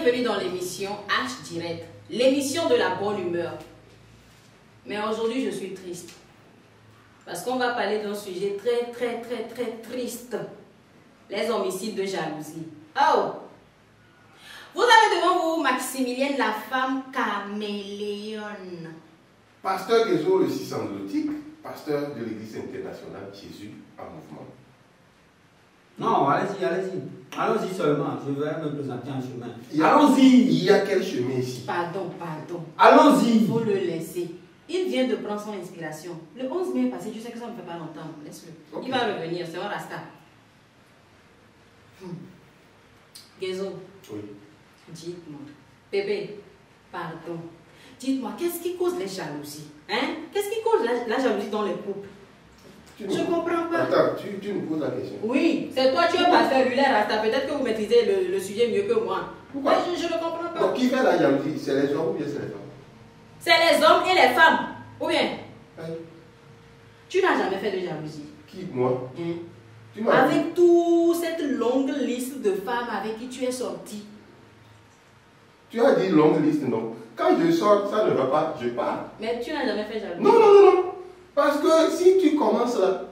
bienvenue dans l'émission H Direct, l'émission de la bonne humeur. Mais aujourd'hui, je suis triste. Parce qu'on va parler d'un sujet très triste. Les homicides de jalousie. Oh! Vous avez devant vous Maximilienne, la femme caméléone. Pasteur Guézo, le sisandrotique, pasteur de l'Église internationale Jésus en mouvement. Non, allez-y, allez-y. Allons-y seulement, je vais me présenter en chemin. Allons-y. Il y a quel chemin ici? Pardon. Allons-y. Il faut le laisser. Il vient de prendre son inspiration. Le 11 mai passé, tu sais que ça ne me fait pas longtemps. Laisse-le. Okay. Il va revenir, c'est un rasta. Guézo. Oui. Dites-moi. Bébé, pardon. Dites-moi, qu'est-ce qui cause les jalousies? Hein? Qu'est-ce qui cause la jalousie dans les couples? Je ne comprends pas. Attends, tu me poses la question. Oui, c'est toi, tu es pasteur Hulaire Rasta. Peut-être que vous maîtrisez le sujet mieux que moi. Pourquoi? Mais je ne comprends pas. Donc, qui fait la jalousie? C'est les hommes ou bien c'est les femmes? C'est les hommes et les femmes. Ou bien? Oui. Tu n'as jamais fait de jalousie. Qui? Moi? Avec toute cette longue liste de femmes avec qui tu es sorti. Tu as dit longue liste, non? Quand je sors, ça ne va pas, je pars. Mais tu n'as jamais fait jalousie. Non. Parce que si tu commences là,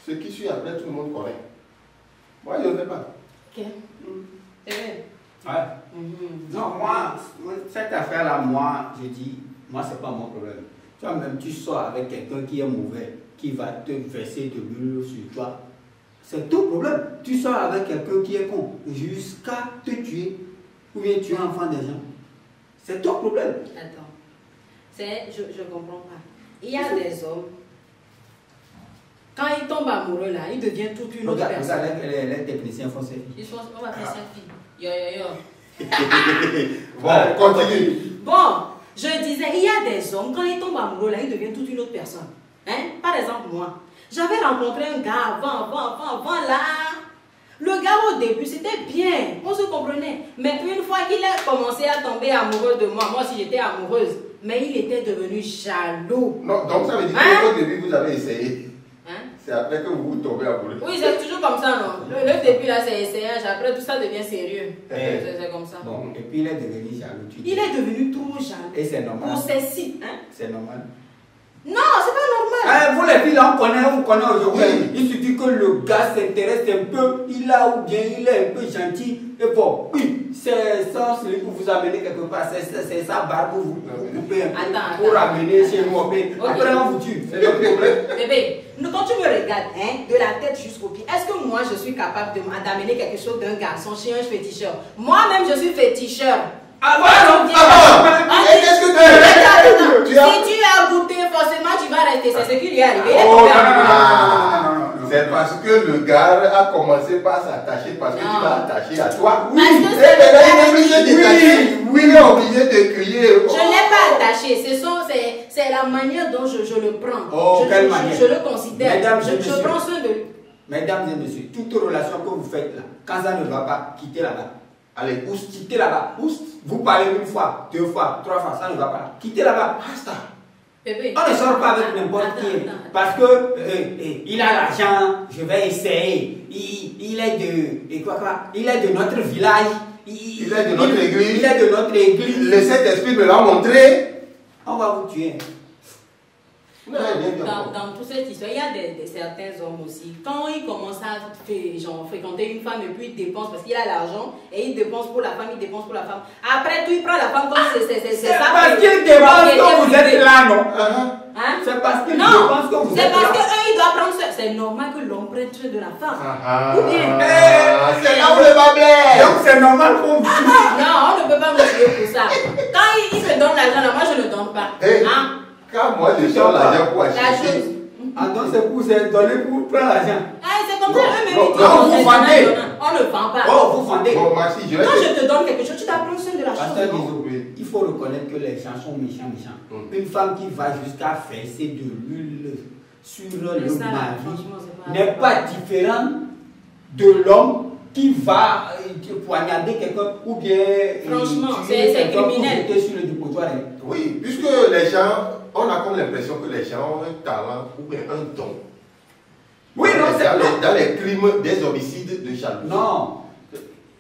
ce qui suit après, tout le monde connaît. Moi, je ne fais pas. Ok. C'est vrai. Ouais. Non, moi, cette affaire-là, moi, je dis, moi, c'est pas mon problème. Toi-même, tu sors avec quelqu'un qui est mauvais, qui va te verser de l'huile sur toi. C'est ton problème. Tu sors avec quelqu'un qui est con, jusqu'à te tuer, ou bien tuer l'enfant des gens. C'est ton problème. Attends. Je comprends pas. Il y a des hommes, quand ils tombent amoureux là, ils deviennent toute une autre personne. Regarde, les techniciens font selfie. Ils font, on va faire selfie. Yo. Bon, continue. Bon, je disais, il y a des hommes, quand ils tombent amoureux là, ils deviennent toute une autre personne. Hein? Par exemple, moi, j'avais rencontré un gars avant là. Le gars au début, c'était bien, on se comprenait. Mais une fois qu'il a commencé à tomber amoureux de moi aussi j'étais amoureuse, mais il était devenu jaloux. Non, donc ça veut dire qu'au début, vous avez essayé. Hein? C'est après que vous tombez amoureux. Oui, c'est toujours comme ça, non? Le début, là, c'est essayage. Après, tout ça devient sérieux. C'est comme ça. Bon, et puis il est devenu jaloux. Il est devenu trop jaloux. Et c'est normal. Pour ces sites, hein? C'est normal. Non, c'est pas normal. Vous les filles, là, on connaît aujourd'hui. Oui. Il suffit que le gars s'intéresse un peu, il a ou bien il est un peu gentil. Et bon, oui, c'est ça, celui pour vous amener quelque part. C'est sa barbe pour vous couper un peu. Pour ramener chez nous. Après, on vous tue. C'est le problème. Bébé, quand tu me regardes, hein, de la tête jusqu'au pied, est-ce que moi je suis capable d'amener quelque chose d'un garçon chez un féticheur? Moi-même, je suis féticheur. Qu'est-ce que tu Si tu as goûté, forcément tu vas rester. C'est ce qui lui est arrivé. C'est parce que le gars a commencé par s'attacher parce que tu l'as attaché à toi. Oui. Il est obligé de t'attacher. Oui, il est obligé de crier. Je ne l'ai pas attaché. C'est la manière dont je le prends. Quelle manière? Je le considère. Mesdames, je prends soin de lui. Mesdames et messieurs, toute relation que vous faites là, quand ça ne va pas, quittez là-bas. Allez, quittez là-bas. Vous parlez une fois, deux fois, trois fois, ça ne va pas. Quittez là-bas. Basta. Bébé. On ne sort pas avec n'importe qui. Parce que il a l'argent, je vais essayer. Il est de notre village. Il est de notre église. Il est de notre église. Le Saint-Esprit me l'a montré. On va vous tuer. Dans toute cette histoire, il y a certains hommes aussi. Quand ils commencent à fréquenter une femme et puis ils dépensent parce qu'il a l'argent et il dépense pour la femme, il dépense pour la femme. Après tout, il prend la femme comme c'est ça. Parce qu'il dépense quand vous êtes là, non? Hein? C'est parce qu'il dépense quand vous êtes là. C'est parce qu'eux, ils doivent prendre ça. C'est normal que l'homme prenne soin de la femme. Ou bien. C'est là où le bas blesse. Donc c'est normal qu'on vous tue. Non, on ne peut pas me tuer pour ça. Quand il me donne l'argent, là, moi je ne donne pas. Hein? Quand moi je sors l'argent pour acheter. Donc c'est pour donner pour prendre l'argent. C'est comme ça, eux-mêmes ils vous vendez. On ne vend pas. Vous vendez. Bon, merci, quand je te donne quelque chose, tu dois prendre soin de la chose. Pasteur Guézo, il faut reconnaître que les gens sont méchants. Une femme qui va jusqu'à verser de l'huile sur le mari n'est pas différente de l'homme qui va poignarder quelqu'un ou bien franchement, c'est criminel. Sur le dépotoir. Oui, puisque les gens, on a comme l'impression que les gens ont un talent ou bien un don. Oui, non, c'est dans les crimes des homicides de jalousie. Non.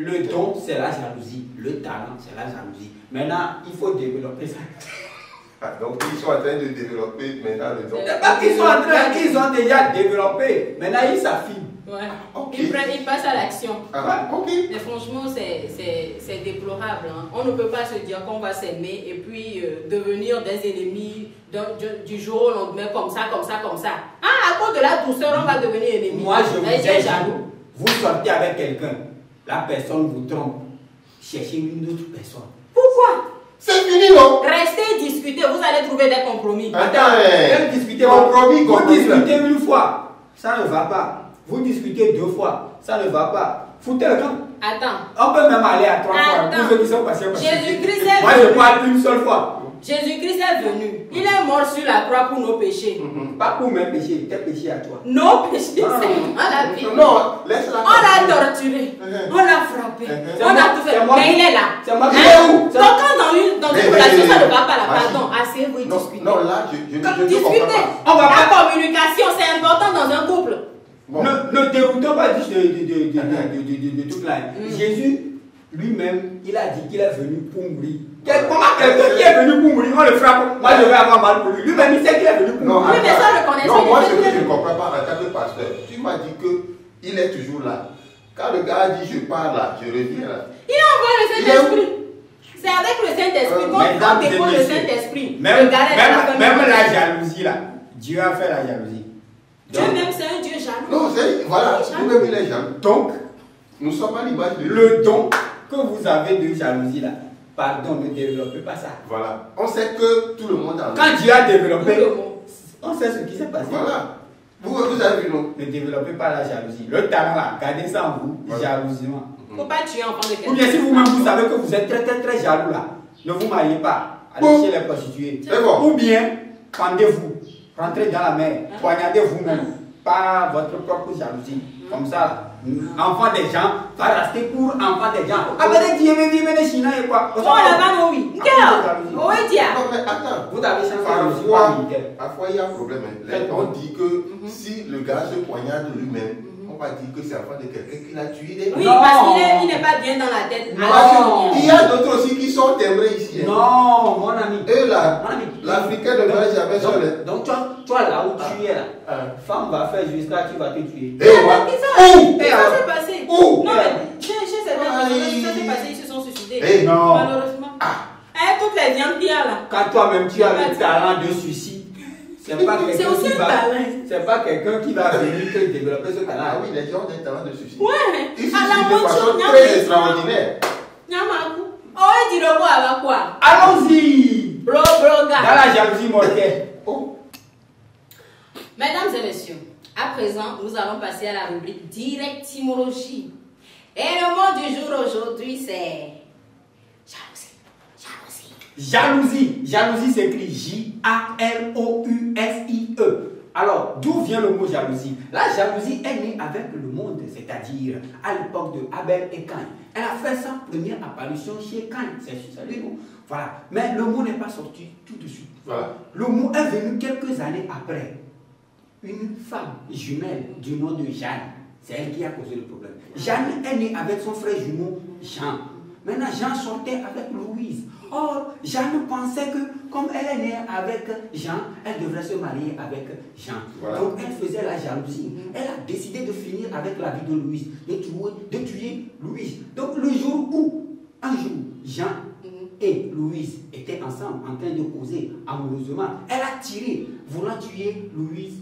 Le don, c'est la jalousie. Le talent, c'est la jalousie. Maintenant, il faut développer ça. Ah, donc, ils sont en train de développer maintenant le don. C'est pas qu'ils sont en train, ils ont déjà développé. Maintenant, ils s'affinent. Ouais. Okay. Ils passent à l'action. Ah, ok. Mais franchement, c'est déplorable. Hein. On ne peut pas se dire qu'on va s'aimer et puis devenir des ennemis du jour au lendemain, comme ça. Ah, à cause de la douceur, on va devenir ennemis. Moi, je vous Mais dis, j'ai jaloux. vous sortez avec quelqu'un, la personne vous trompe, cherchez une autre personne. Pourquoi? C'est fini, non? Restez discuter, vous allez trouver des compromis. Attends, Même discuter, compromis, vous compromis. discutez une fois, ça ne va pas. Vous discutez 2 fois, ça ne va pas. Foutez le camp. Attends. On peut même aller à 3 fois. Attends. Tous ceux qui sont passés. Jésus-Christ est Moi, venu. je parle une seule fois. Jésus-Christ est venu. Il est mort sur la croix pour nos péchés. Pas pour mes péchés, tes péchés à toi. Nos péchés, Non, c'est dans la vie. Non, laisse-la. On l'a torturé, on l'a frappé, C'est on moi- a tout fait. c'est moi Mais qui- il est là. c'est moi qui- Hein? où? Donc quand dans une relation ça ne va pas là, pardon, asseyez-vous et Non, discutez. non, là, je ne comprends Discutez. pas. On va La pas. communication, c'est important dans un couple. Bon. Ne déroutons pas de toute la. Jésus lui-même, il a dit qu'il est venu pour mourir. Comment quelqu'un qui est venu pour mourir, on le frappe. Moi, je vais avoir mal pour lui. Lui-même, il sait qu'il est venu pour Non, mourir. Oui, mais ça, le connaissant, non, moi, il ce fait que je bien. ne comprends pas en tant que pasteur, tu m'as dit qu'il est toujours là. Quand le gars a dit je pars là, je reviens là. Il envoie le Saint-Esprit. C'est avec le Saint-Esprit. Quand Mesdames on et dépose le messieurs, Saint-Esprit, Même, le gars est à la fin même de la jalousie là, Dieu a fait la jalousie. Dieu même, c'est un Dieu jaloux. Non, c'est, voilà, nous-mêmes, il est jaloux. Donc, Nous sommes à l'image de le don que vous avez de jalousie là, pardon, ne développez pas ça. Voilà. On sait que tout le monde en a. Quand Dieu a développé, Tout le monde. on sait ce qui s'est passé. Voilà. Vous avez vu, non? Ne développez pas la jalousie. Le talent là, gardez ça en vous, Voilà. jalousement. Faut pas tuer enfant de Ou bien quelqu'un. si vous-même vous savez que vous êtes très jaloux là, ne vous mariez pas, allez Bon. chez les prostituées. C'est bon. Ou bien, pendez-vous, rentrez dans la mer, poignardez vous-même, pas votre propre jalousie. Comme ça, enfant des gens va rester pour enfant des gens. Avec Dieu, mais China et quoi? Oh là-bas, non, oui. Quel? Oh, oui, tiens. Non, mais attends. Vous avez changé de Parfois, militaire. parfois, il y a un problème. Hein. Là, on dit que si le gars se poignarde lui-même, on va dire que c'est enfant de quelqu'un qui l'a tué. Oui, Non. parce qu'il n'est pas bien dans la tête. Non. Alors, Il y a d'autres aussi qui sont timbrés ici. Hein. Non, mon ami. Eux là, Mon ami. l'Africain ne va jamais Donc, seul. donc toi là où tu es là, Ah. femme va faire jusqu'à tu vas te tuer. Et moi, Et ça s'est passé. Où? Non, mais chez certaines personnes, Aïe. ça s'est passé, ils se sont suicidés. Eh, non. Malheureusement. Toutes les viandes qu'il y a là. Quand toi-même tu as le talent de suicide, c'est pas C'est quelqu'un aussi qui un va, talent. c'est pas quelqu'un qui va venir te développer ce Ah talent. oui, les gens ont des talents de suicide. Ouais. Ils À la suicident de façon voiture, très extraordinaire. Nyamaku. Oh, il dit le mot avec quoi? Allons-y Bro, dans gars. la jalousie mortelle. Oh. Mesdames et messieurs, à présent, nous allons passer à la rubrique directimologie. Et le mot du jour aujourd'hui, c'est jalousie. Jalousie. Jalousie. Jalousie s'écrit J-A-L-O-U-S-I-E. Alors, d'où vient le mot jalousie? La jalousie est née avec le monde, c'est-à-dire à l'époque de Abel et Caïn. Elle a fait sa première apparition chez Caïn. C'est lui, non? Voilà. Mais le mot n'est pas sorti tout de suite. Voilà. Le mot est venu quelques années après. Une femme jumelle du nom de Jeanne, c'est elle qui a causé le problème. Jeanne est née avec son frère jumeau Jean. Maintenant, Jean sortait avec Louise. Or, Jeanne pensait que comme elle est née avec Jean, elle devrait se marier avec Jean. Voilà. Donc, elle faisait la jalousie. Elle a décidé de finir avec la vie de Louise, de tuer Louise. Donc, le jour où, un jour, Jean et Louise étaient ensemble en train de causer amoureusement, elle a tiré, voulant tuer Louise.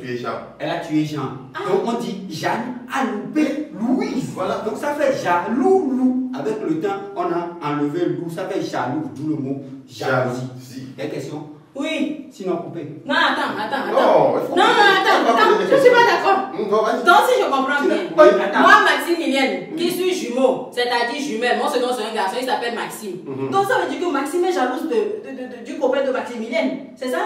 Tu es Jean. Elle a tué Jean. Donc on dit Jeanne a loupé Louise. Voilà. Donc ça fait jaloux. Avec le temps, on a enlevé loup. Ça fait jaloux, d'où le mot jalousie. Jalousie. Des questions? Oui. Sinon coupé. Non, attends. Non, il faut Non, attends. Je ne suis pas d'accord. Vas-y. Donc, si je comprends bien, Oui, attends. moi, Maximilienne, qui suis jumeau, c'est-à-dire jumelle, mon second c'est un garçon, il s'appelle Maxime. Donc, ça veut dire que Maxime est jalouse du copain de Maximilienne. C'est ça?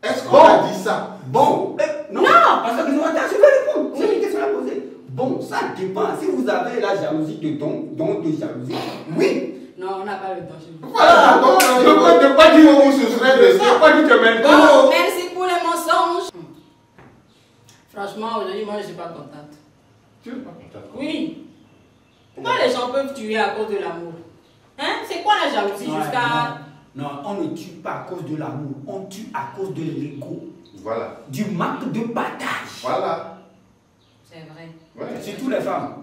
Est-ce qu'on a dit ça? Bon. Non. Parce que nous, attends, je vais répondre. C'est une question à poser. Bon, ça dépend. Si vous avez la jalousie de don de jalousie, oui. Non, on n'a pas le temps chez vous. Voilà. Donc, De quoi tu où ce serait de ça? Pourquoi tu te mêles? Bon, merci pour les mensonges. Franchement, aujourd'hui, moi, je ne suis pas contente. Tu n'es pas content. Oui. Pourquoi les gens peuvent tuer à cause de l'amour? Hein? C'est quoi la jalousie jusqu'à... Non, on ne tue pas à cause de l'amour, on tue à cause de l'ego. Voilà. Du manque de partage. Voilà. C'est vrai. Ouais. Surtout les femmes.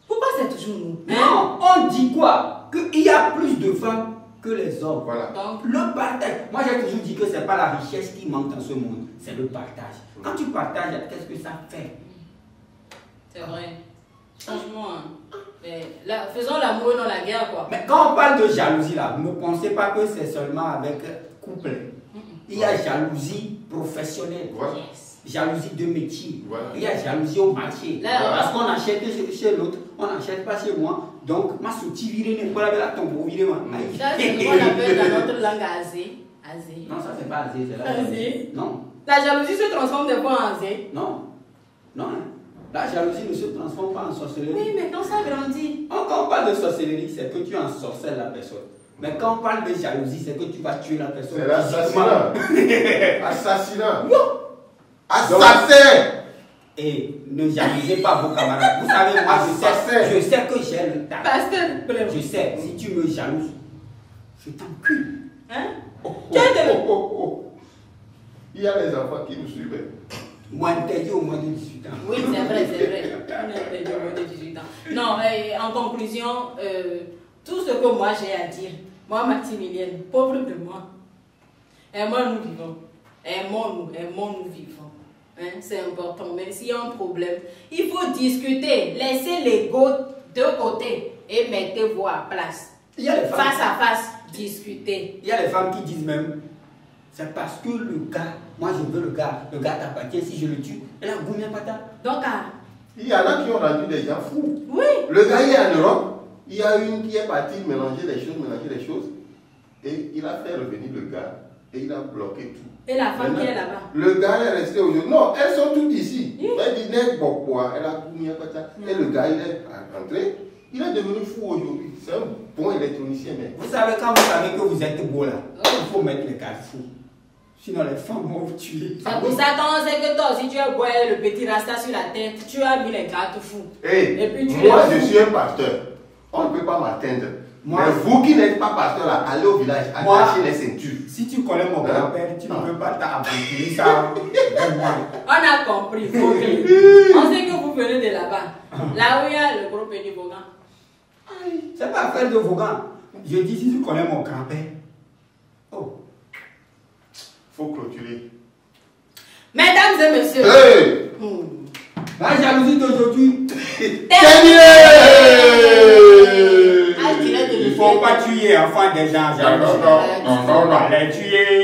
Pourquoi c'est toujours nous? Non, on dit quoi? Qu'il y a plus de femmes que les hommes. Voilà. Donc, Le partage. Moi, j'ai toujours dit que ce n'est pas la richesse qui manque dans ce monde, c'est le partage. Quand tu partages, qu'est-ce que ça fait? c'est vrai. Franchement, hein. Mais là, faisons l'amour et non la guerre, quoi. Mais quand on parle de jalousie, là, ne pensez pas que c'est seulement avec couple. Il y a jalousie professionnelle. Voilà. Jalousie de métier. Voilà. Il y a jalousie au marché. Là, Parce qu'on achète chez l'autre, on n'achète pas chez moi. Donc, ma souti virée n'est pas la tombe virée. Ça, c'est ce qu'on appelle dans notre langue azé. Azé. Non, ça, c'est pas azé, c'est la Azé. Non, La jalousie se transforme des fois en azé. non, non. Hein. La jalousie ne se transforme pas en sorcellerie. Oui, mais quand ça grandit. Quand on parle de sorcellerie, c'est que tu ensorcelles la personne. Mais quand on parle de jalousie, c'est que tu vas tuer la personne. C'est l'assassinat. Assassinat. Assassin. Et ne jalousez pas vos camarades. Vous savez, moi, je sais que j'ai le talent. Pasteur, Je sais, si tu me jalouses, je t'encule. hein? Oh, oh, oh. Il y a les enfants qui nous suivent. Moi, interdit au moins de 18 ans. Oui, c'est vrai, c'est vrai. On est interdit au moins de 18 ans. Non, en conclusion, tout ce que moi j'ai à dire, moi, Maximilienne, pauvre de moi, aimons-nous vivons. Aimons-nous vivons. Hein, c'est important. Mais s'il y a un problème, il faut discuter. Laissez l'ego de côté et mettez-vous à place. Il y a les femmes, Face à face, discuter. il y a les femmes qui disent même, c'est parce que le gars, moi je veux le gars t'appartient, si je le tue, elle a goûté pata. Donc, Il y en a qui ont rendu des gens fous. oui. Le gars, il est en Europe. Il y a une qui est partie mélanger les choses. Et il a fait revenir le gars. Et il a bloqué tout. Et la femme Maintenant, qui est là-bas. Le gars est resté aujourd'hui. Non, elles sont toutes ici. Elle dit, n'est pas quoi. Elle a tout pata. Et le gars, il est rentré. Il est devenu fou aujourd'hui. C'est un bon électronicien, mais. Vous savez, quand vous savez que vous êtes beau là, il faut mettre les garçons. Sinon les femmes vont vous tuer. C'est pour ça qu'on sait que toi aussi tu as boire le petit rasta sur la tête, tu as mis les cartes fous. Hey, Et puis tu moi, es je fou. suis un pasteur. On ne peut pas m'atteindre. Moi, mais vous qui n'êtes pas pasteur, là, allez au village, attachez les ceintures. Si tu connais mon grand-père, tu ne peux pas t'aventurer ça. On a compris, ok. On sait que vous venez de là-bas. Là où il y a le gros petit Bogan. C'est pas affaire de Vaughan. Je dis si tu connais mon grand-père. Oh. Faut clôturer. Mesdames et messieurs. Hey! La jalousie d'aujourd'hui. Terminé! Ah, je dirais de Il ne faut pas tuer enfants des gens. Non, non, non, non, non, non. Les tuer.